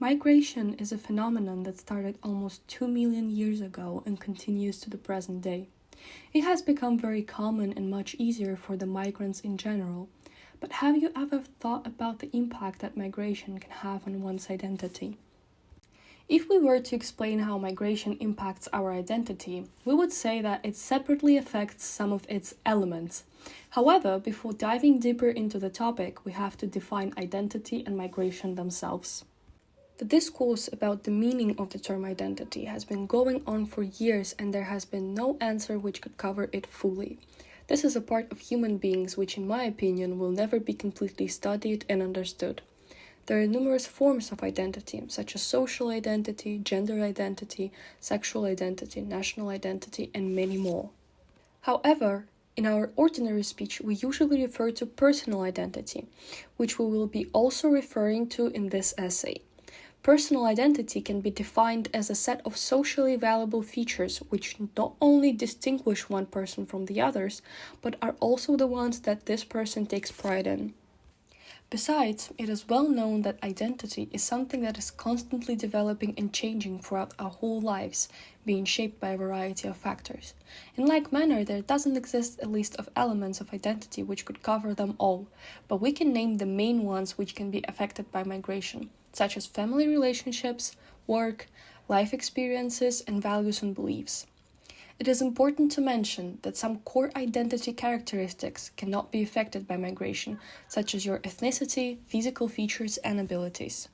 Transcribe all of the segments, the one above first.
Migration is a phenomenon that started almost 2 million years ago and continues to the present day. It has become very common and much easier for the migrants in general. But have you ever thought about the impact that migration can have on one's identity? If we were to explain how migration impacts our identity, we would say that it separately affects some of its elements. However, before diving deeper into the topic, we have to define identity and migration themselves. The discourse about the meaning of the term identity has been going on for years, and there has been no answer which could cover it fully. This is a part of human beings which, in my opinion, will never be completely studied and understood. There are numerous forms of identity, such as social identity, gender identity, sexual identity, national identity, and many more. However, in our ordinary speech, we usually refer to personal identity, which we will be also referring to in this essay. Personal identity can be defined as a set of socially valuable features which not only distinguish one person from the others, but are also the ones that this person takes pride in. Besides, it is well known that identity is something that is constantly developing and changing throughout our whole lives, being shaped by a variety of factors. In like manner, there doesn't exist a list of elements of identity which could cover them all, but we can name the main ones which can be affected by migration, such as family relationships, work, life experiences, and values and beliefs. It is important to mention that some core identity characteristics cannot be affected by migration, such as your ethnicity, physical features, and abilities.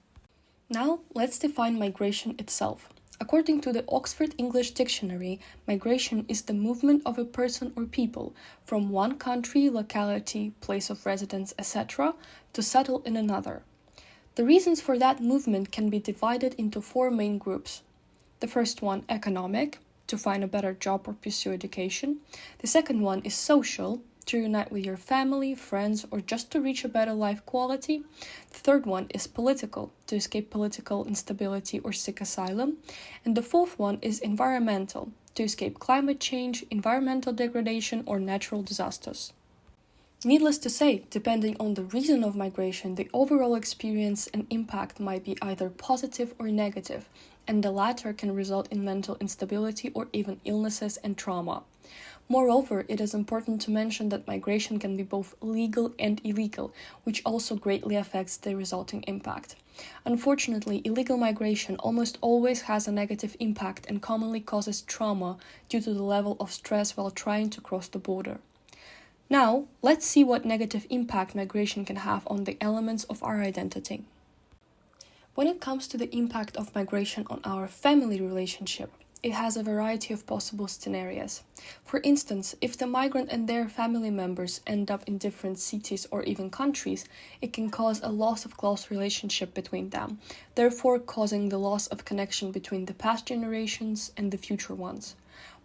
Now, let's define migration itself. According to the Oxford English Dictionary, migration is the movement of a person or people from one country, locality, place of residence, etc., to settle in another. The reasons for that movement can be divided into four main groups. The first one, economic, to find a better job or pursue education. The second one is social, to unite with your family, friends, or just to reach a better life quality. The third one is political, to escape political instability or seek asylum. And the fourth one is environmental, to escape climate change, environmental degradation, or natural disasters. Needless to say, depending on the reason of migration, the overall experience and impact might be either positive or negative, and the latter can result in mental instability or even illnesses and trauma. Moreover, it is important to mention that migration can be both legal and illegal, which also greatly affects the resulting impact. Unfortunately, illegal migration almost always has a negative impact and commonly causes trauma due to the level of stress while trying to cross the border. Now, let's see what negative impact migration can have on the elements of our identity. When it comes to the impact of migration on our family relationship, it has a variety of possible scenarios. For instance, if the migrant and their family members end up in different cities or even countries, it can cause a loss of close relationship between them, therefore causing the loss of connection between the past generations and the future ones.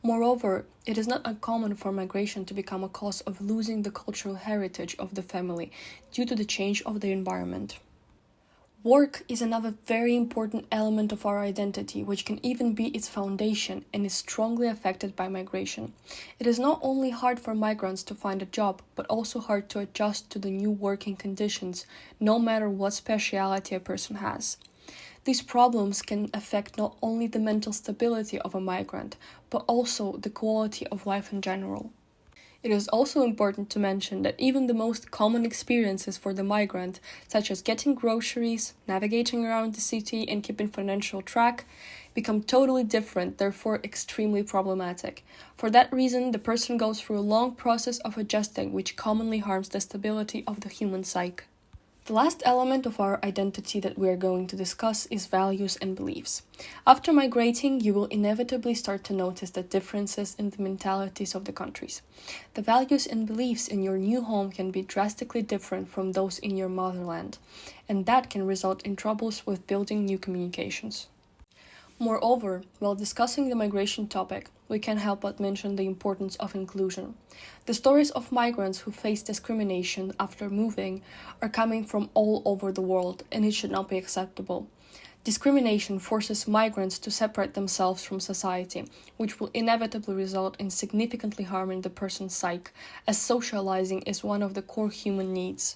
Moreover, it is not uncommon for migration to become a cause of losing the cultural heritage of the family due to the change of the environment. Work is another very important element of our identity, which can even be its foundation and is strongly affected by migration. It is not only hard for migrants to find a job, but also hard to adjust to the new working conditions, no matter what speciality a person has. These problems can affect not only the mental stability of a migrant, but also the quality of life in general. It is also important to mention that even the most common experiences for the migrant, such as getting groceries, navigating around the city, and keeping financial track, become totally different, therefore extremely problematic. For that reason, the person goes through a long process of adjusting, which commonly harms the stability of the human psyche. The last element of our identity that we are going to discuss is values and beliefs. After migrating, you will inevitably start to notice the differences in the mentalities of the countries. The values and beliefs in your new home can be drastically different from those in your motherland, and that can result in troubles with building new communications. Moreover, while discussing the migration topic, we can't help but mention the importance of inclusion. The stories of migrants who face discrimination after moving are coming from all over the world, and it should not be acceptable. Discrimination forces migrants to separate themselves from society, which will inevitably result in significantly harming the person's psyche, as socializing is one of the core human needs.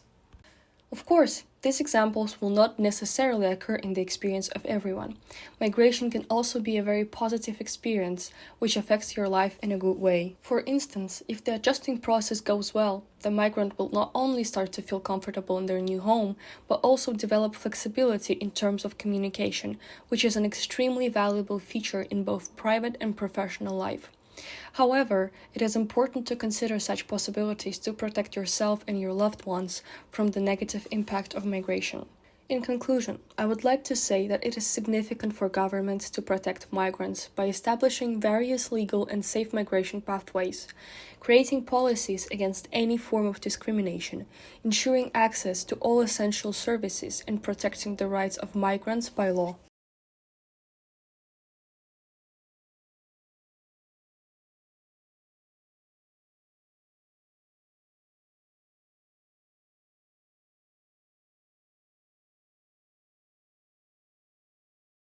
Of course, these examples will not necessarily occur in the experience of everyone. Migration can also be a very positive experience, which affects your life in a good way. For instance, if the adjusting process goes well, the migrant will not only start to feel comfortable in their new home, but also develop flexibility in terms of communication, which is an extremely valuable feature in both private and professional life. However, it is important to consider such possibilities to protect yourself and your loved ones from the negative impact of migration. In conclusion, I would like to say that it is significant for governments to protect migrants by establishing various legal and safe migration pathways, creating policies against any form of discrimination, ensuring access to all essential services, and protecting the rights of migrants by law.